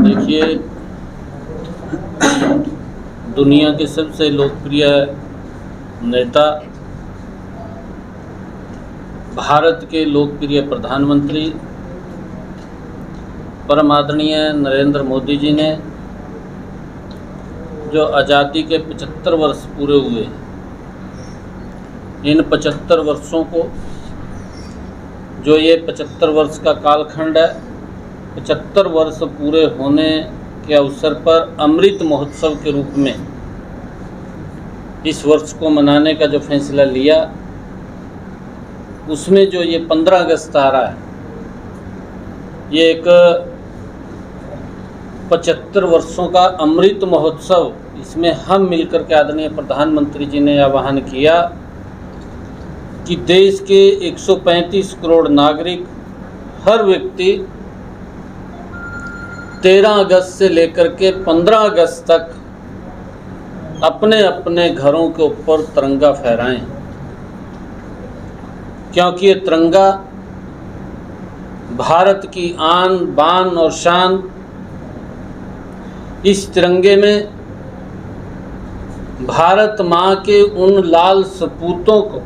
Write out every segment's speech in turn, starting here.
देखिए, दुनिया के सबसे लोकप्रिय नेता, भारत के लोकप्रिय प्रधानमंत्री परम आदरणीय नरेंद्र मोदी जी ने जो आज़ादी के 75 वर्ष पूरे हुए, इन 75 वर्षों को, जो ये 75 वर्ष का कालखंड है, 75 वर्ष पूरे होने के अवसर पर अमृत महोत्सव के रूप में इस वर्ष को मनाने का जो फैसला लिया, उसमें जो ये 15 अगस्त आ रहा है, ये एक 75 वर्षों का अमृत महोत्सव, इसमें हम मिलकर के आदरणीय प्रधानमंत्री जी ने आह्वान किया कि देश के 135 करोड़ नागरिक, हर व्यक्ति 13 अगस्त से लेकर के 15 अगस्त तक अपने अपने घरों के ऊपर तिरंगा फहराएं, क्योंकि ये तिरंगा भारत की आन बान और शान। इस तिरंगे में भारत माँ के उन लाल सपूतों को,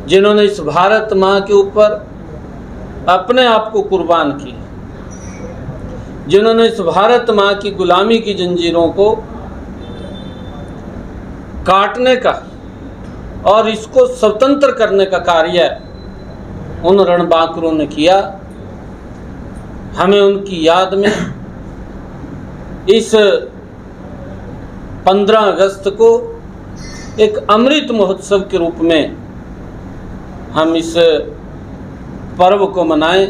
जिन्होंने इस भारत माँ के ऊपर अपने आप को कुर्बान किया, जिन्होंने इस भारत माँ की गुलामी की जंजीरों को काटने का और इसको स्वतंत्र करने का कार्य उन रणबांकुरों ने किया। हमें उनकी याद में इस 15 अगस्त को एक अमृत महोत्सव के रूप में हम इस पर्व को मनाएं,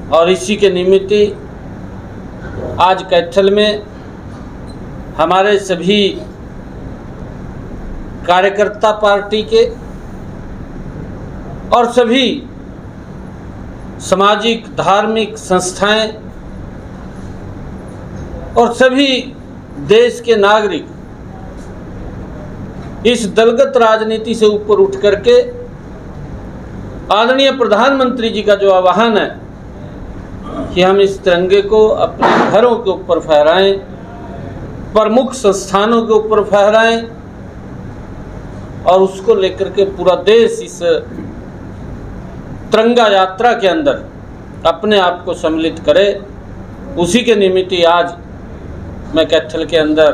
और इसी के निमित्त आज कैथल में हमारे सभी कार्यकर्ता पार्टी के और सभी सामाजिक धार्मिक संस्थाएं और सभी देश के नागरिक इस दलगत राजनीति से ऊपर उठ करके आदरणीय प्रधानमंत्री जी का जो आह्वान है कि हम इस तिरंगे को अपने घरों के ऊपर फहराएं, प्रमुख संस्थानों के ऊपर फहराएं, और उसको लेकर के पूरा देश इस तिरंगा यात्रा के अंदर अपने आप को सम्मिलित करे। उसी के निमित्त आज मैं कैथल के अंदर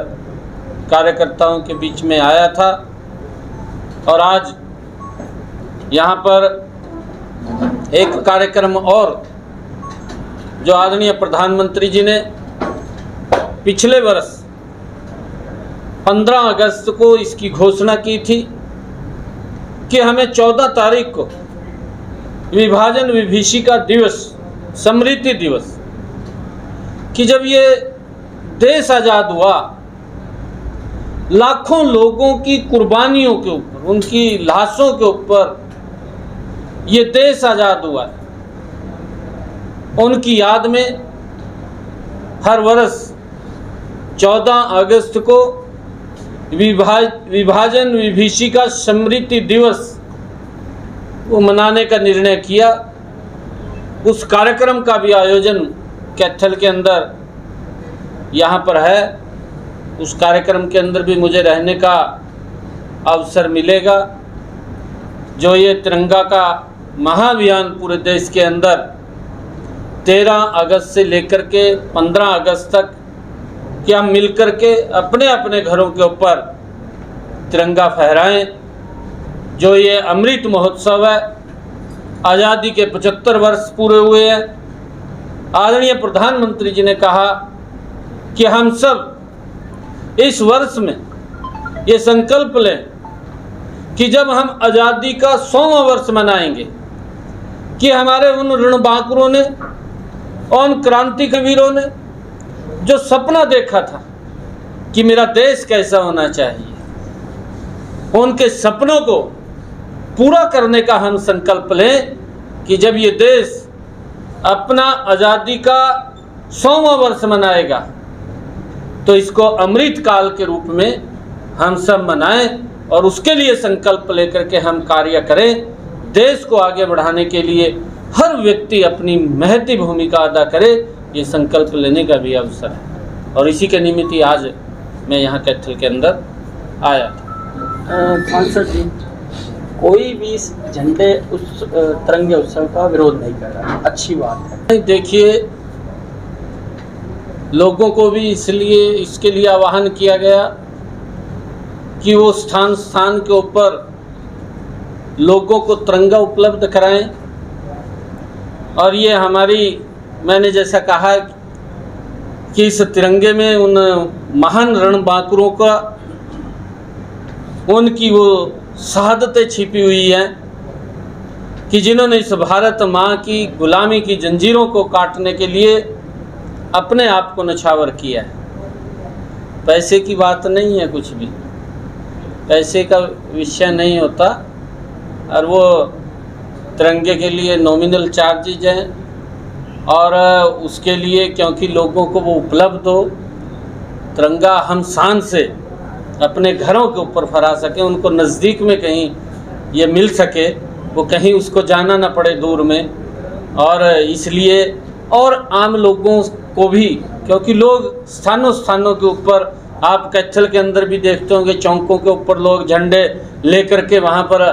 कार्यकर्ताओं के बीच में आया था, और आज यहाँ पर एक कार्यक्रम और जो आदरणीय प्रधानमंत्री जी ने पिछले वर्ष 15 अगस्त को इसकी घोषणा की थी कि हमें 14 तारीख को विभाजन विभीषिका दिवस, स्मृति दिवस, कि जब ये देश आज़ाद हुआ, लाखों लोगों की कुर्बानियों के ऊपर, उनकी लाशों के ऊपर ये देश आज़ाद हुआ, उनकी याद में हर वर्ष 14 अगस्त को विभाजन विभीषिका स्मृति दिवस वो मनाने का निर्णय किया। उस कार्यक्रम का भी आयोजन कैथल के अंदर यहाँ पर है। उस कार्यक्रम के अंदर भी मुझे रहने का अवसर मिलेगा। जो ये तिरंगा का महाअभियान पूरे देश के अंदर 13 अगस्त से लेकर के 15 अगस्त तक कि हम मिलकर के अपने अपने घरों के ऊपर तिरंगा फहराएं। जो ये अमृत महोत्सव है, आज़ादी के 75 वर्ष पूरे हुए हैं। आदरणीय प्रधानमंत्री जी ने कहा कि हम सब इस वर्ष में ये संकल्प लें कि जब हम आज़ादी का 100वां वर्ष मनाएंगे कि हमारे उन रणबांकुरों ने, उन क्रांतिवीरों ने जो सपना देखा था कि मेरा देश कैसा होना चाहिए, उनके सपनों को पूरा करने का हम संकल्प लें कि जब ये देश अपना आज़ादी का 100वां वर्ष मनाएगा तो इसको अमृत काल के रूप में हम सब मनाएं, और उसके लिए संकल्प लेकर के हम कार्य करें। देश को आगे बढ़ाने के लिए हर व्यक्ति अपनी महती भूमिका अदा करे, ये संकल्प लेने का भी अवसर है और इसी के निमित्त ही आज मैं यहाँ कैथल के अंदर आया था। सांसद जी, कोई भी इस झंडे उस तिरंगे उत्सव का विरोध नहीं कर रहा, अच्छी बात है। देखिए, लोगों को भी इसलिए इसके लिए आह्वान किया गया कि वो स्थान स्थान के ऊपर लोगों को तिरंगा उपलब्ध कराएं और ये मैंने जैसा कहा कि इस तिरंगे में उन महान रणबांकुरों का उनकी वो शहादतें छिपी हुई हैं कि जिन्होंने इस भारत माँ की गुलामी की जंजीरों को काटने के लिए अपने आप को नछावर किया है। पैसे की बात नहीं है, कुछ भी पैसे का विषय नहीं होता और वो तिरंगे के लिए नॉमिनल चार्जेज हैं और उसके लिए क्योंकि लोगों को वो उपलब्ध हो, तिरंगा हम शान से अपने घरों के ऊपर फहरा सकें, उनको नज़दीक में कहीं ये मिल सके, वो कहीं उसको जाना ना पड़े दूर में। और इसलिए और आम लोगों को भी, क्योंकि लोग स्थानों स्थानों के ऊपर, आप कैथल के अंदर भी देखते होंगे चौकों के ऊपर लोग झंडे लेकर के वहाँ पर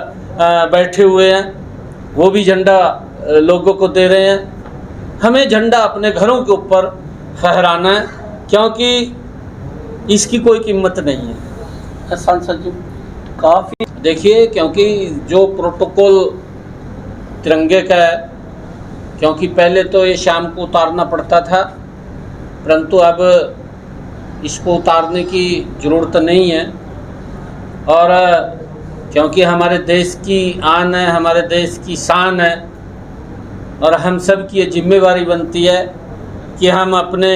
बैठे हुए हैं, वो भी झंडा लोगों को दे रहे हैं। हमें झंडा अपने घरों के ऊपर फहराना है क्योंकि इसकी कोई कीमत नहीं है। सांसद जी, काफ़ी देखिए, क्योंकि जो प्रोटोकॉल तिरंगे का है, क्योंकि पहले तो ये शाम को उतारना पड़ता था, परंतु अब इसको उतारने की ज़रूरत नहीं है और क्योंकि हमारे देश की आन है, हमारे देश की शान है और हम सब की ये जिम्मेवारी बनती है कि हम अपने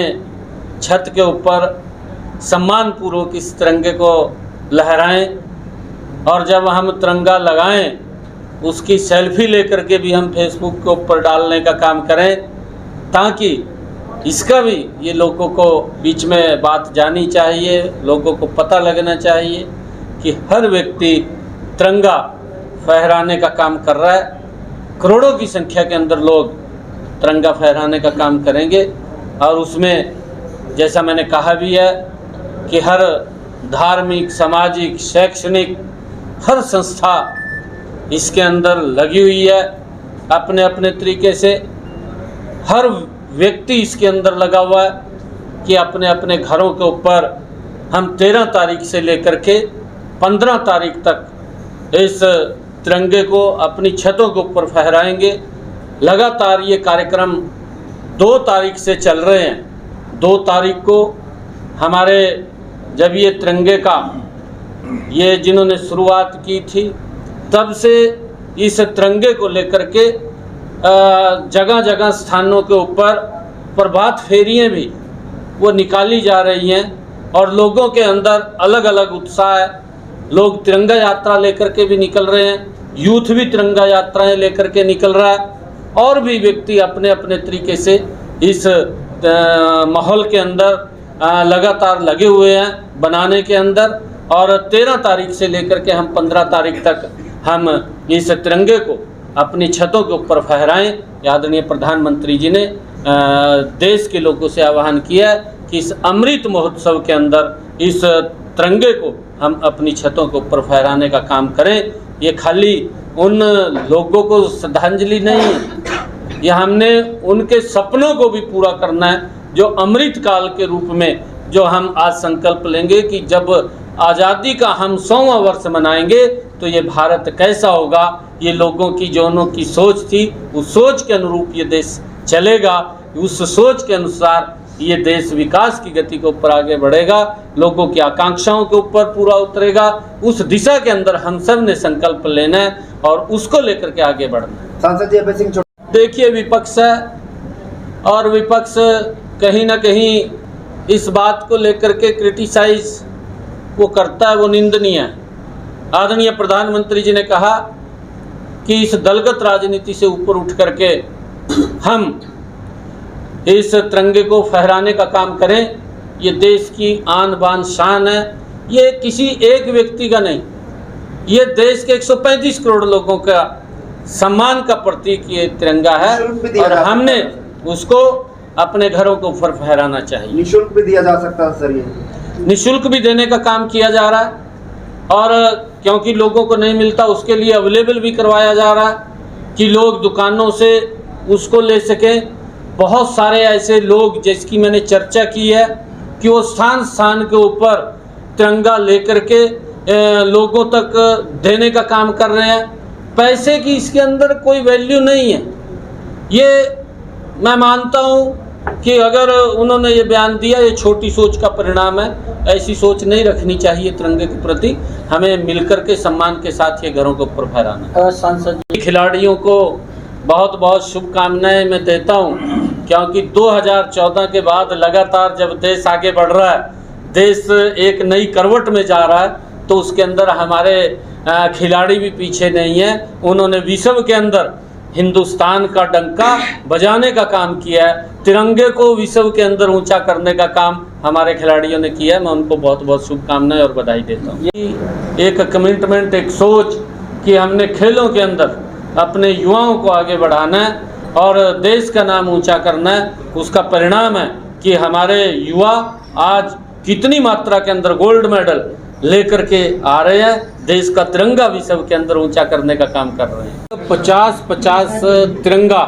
छत के ऊपर सम्मानपूर्वक इस तिरंगे को लहराएं और जब हम तिरंगा लगाएं उसकी सेल्फी लेकर के भी हम फेसबुक के ऊपर डालने का काम करें, ताकि इसका भी ये लोगों को बीच में बात जानी चाहिए, लोगों को पता लगना चाहिए कि हर व्यक्ति तिरंगा फहराने का काम कर रहा है। करोड़ों की संख्या के अंदर लोग तिरंगा फहराने का काम करेंगे और उसमें जैसा मैंने कहा भी है कि हर धार्मिक, सामाजिक, शैक्षणिक हर संस्था इसके अंदर लगी हुई है अपने अपने तरीके से। हर व्यक्ति इसके अंदर लगा हुआ है कि अपने अपने घरों के ऊपर हम 13 तारीख से लेकर के 15 तारीख तक इस तिरंगे को अपनी छतों के ऊपर फहराएंगे। लगातार ये कार्यक्रम 2 तारीख से चल रहे हैं। 2 तारीख को हमारे जब ये तिरंगे का ये जिन्होंने शुरुआत की थी, तब से इस तिरंगे को लेकर के जगह जगह स्थानों के ऊपर प्रभात फेरियाँ भी वो निकाली जा रही हैं और लोगों के अंदर अलग अलग उत्साह है। लोग तिरंगा यात्रा लेकर के भी निकल रहे हैं, यूथ भी तिरंगा यात्राएं लेकर के निकल रहा है और भी व्यक्ति अपने अपने तरीके से इस माहौल के अंदर लगातार लगे हुए हैं बनाने के अंदर। और 13 तारीख से लेकर के हम 15 तारीख तक हम इस तिरंगे को अपनी छतों के ऊपर फहराएं। आदरणीय प्रधानमंत्री जी ने देश के लोगों से आह्वान किया है कि इस अमृत महोत्सव के अंदर इस तिरंगे को हम अपनी छतों के ऊपर फहराने का काम करें। ये खाली उन लोगों को श्रद्धांजलि नहीं है, ये हमने उनके सपनों को भी पूरा करना है, जो अमृत काल के रूप में जो हम आज संकल्प लेंगे कि जब आज़ादी का हम 100वां वर्ष मनाएंगे तो ये भारत कैसा होगा। ये लोगों की जोनों की सोच थी, उस सोच के अनुरूप ये देश चलेगा, उस सोच के अनुसार ये देश विकास की गति के ऊपर आगे बढ़ेगा, लोगों की आकांक्षाओं के ऊपर पूरा उतरेगा। उस दिशा के अंदर हम सब ने संकल्प लेना है और उसको लेकर के आगे बढ़ना है। सांसद जी अभय सिंह, देखिए, विपक्ष है और विपक्ष कहीं ना कहीं इस बात को लेकर के क्रिटिसाइज वो करता है, वो निंदनीय है। आदरणीय प्रधानमंत्री जी ने कहा कि इस दलगत राजनीति से ऊपर उठ करके हम इस तिरंगे को फहराने का काम करें। ये देश की आन बान शान है, ये किसी एक व्यक्ति का नहीं, ये देश के 135 करोड़ लोगों का सम्मान का प्रतीक ये तिरंगा है और हमने उसको अपने घरों के ऊपर फहराना चाहिए। निःशुल्क भी दिया जा सकता है सर, ये निःशुल्क भी देने का काम किया जा रहा है, और क्योंकि लोगों को नहीं मिलता उसके लिए अवेलेबल भी करवाया जा रहा है कि लोग दुकानों से उसको ले सकें। बहुत सारे ऐसे लोग जिसकी मैंने चर्चा की है कि वो स्थान स्थान के ऊपर तिरंगा लेकर के लोगों तक देने का काम कर रहे हैं। पैसे की इसके अंदर कोई वैल्यू नहीं है। ये मैं मानता हूँ कि अगर उन्होंने ये बयान दिया, ये छोटी सोच का परिणाम है। ऐसी सोच नहीं रखनी चाहिए तिरंगे के प्रति। हमें मिलकर के सम्मान के साथ ये घरों के ऊपर फहराना। सांसद खिलाड़ियों को बहुत बहुत शुभकामनाएं मैं देता हूँ, क्योंकि 2014 के बाद लगातार जब देश आगे बढ़ रहा है, देश एक नई करवट में जा रहा है, तो उसके अंदर हमारे खिलाड़ी भी पीछे नहीं हैं। उन्होंने विश्व के अंदर हिंदुस्तान का डंका बजाने का काम किया है। तिरंगे को विश्व के अंदर ऊंचा करने का काम हमारे खिलाड़ियों ने किया है। मैं उनको बहुत बहुत शुभकामनाएं और बधाई देता हूँ। ये एक कमिटमेंट, एक सोच कि हमने खेलों के अंदर अपने युवाओं को आगे बढ़ाना है और देश का नाम ऊंचा करना है। उसका परिणाम है कि हमारे युवा आज कितनी मात्रा के अंदर गोल्ड मेडल लेकर के आ रहे हैं। देश का तिरंगा विश्व के अंदर ऊंचा करने का काम कर रहे हैं। 50-50 तिरंगा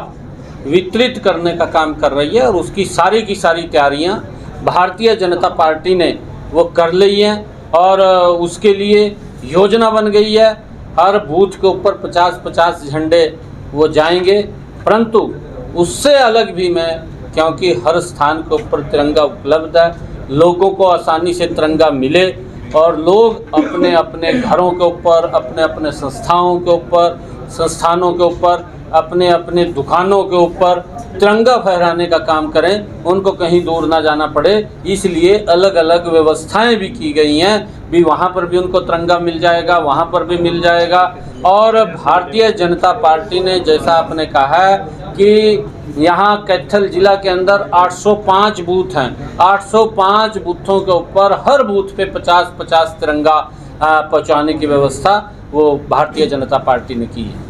वितरित करने का काम कर रही है और उसकी सारी की सारी तैयारियां भारतीय जनता पार्टी ने वो कर ली हैं और उसके लिए योजना बन गई है। हर बूथ के ऊपर 50-50 झंडे वो जाएंगे, परंतु उससे अलग भी मैं, क्योंकि हर स्थान के ऊपर तिरंगा उपलब्ध है, लोगों को आसानी से तिरंगा मिले और लोग अपने अपने घरों के ऊपर, अपने अपने संस्थाओं के ऊपर, संस्थानों के ऊपर, अपने अपने दुकानों के ऊपर तिरंगा फहराने का काम करें, उनको कहीं दूर ना जाना पड़े। इसलिए अलग अलग व्यवस्थाएं भी की गई हैं, भी वहाँ पर भी उनको तिरंगा मिल जाएगा, वहाँ पर भी मिल जाएगा। और भारतीय जनता पार्टी ने, जैसा आपने कहा है कि यहाँ कैथल जिला के अंदर 805 बूथ हैं, 805 बूथों के ऊपर हर बूथ पे 50-50 तिरंगा पहुँचाने की व्यवस्था वो भारतीय जनता पार्टी ने की है।